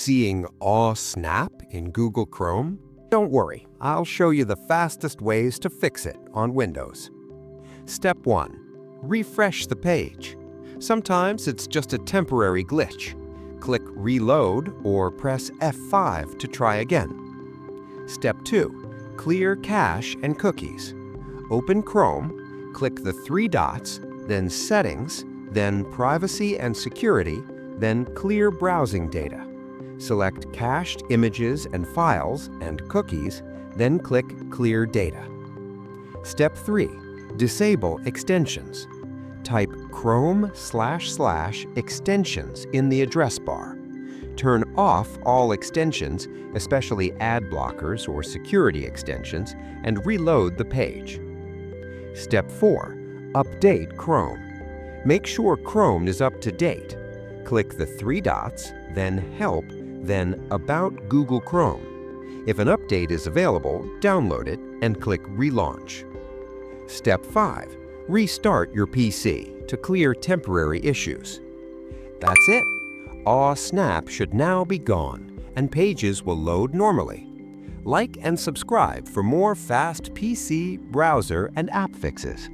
Seeing Aw Snap in Google Chrome? Don't worry, I'll show you the fastest ways to fix it on Windows. Step 1. Refresh the page. Sometimes it's just a temporary glitch. Click Reload or press F5 to try again. Step 2. Clear cache and cookies. Open Chrome, click the three dots, then Settings, then Privacy and Security, then Clear Browsing Data. Select Cached Images and Files and Cookies, then click Clear Data. Step 3. Disable extensions. Type Chrome//extensions in the address bar. Turn off all extensions, especially ad blockers or security extensions, and reload the page. Step 4. Update Chrome. Make sure Chrome is up to date. Click the three dots, then Help, then About Google Chrome. If an update is available, download it and click Relaunch. Step 5. Restart your PC to clear temporary issues. That's it. Aw Snap should now be gone, and pages will load normally. Like and subscribe for more fast PC, browser, and app fixes.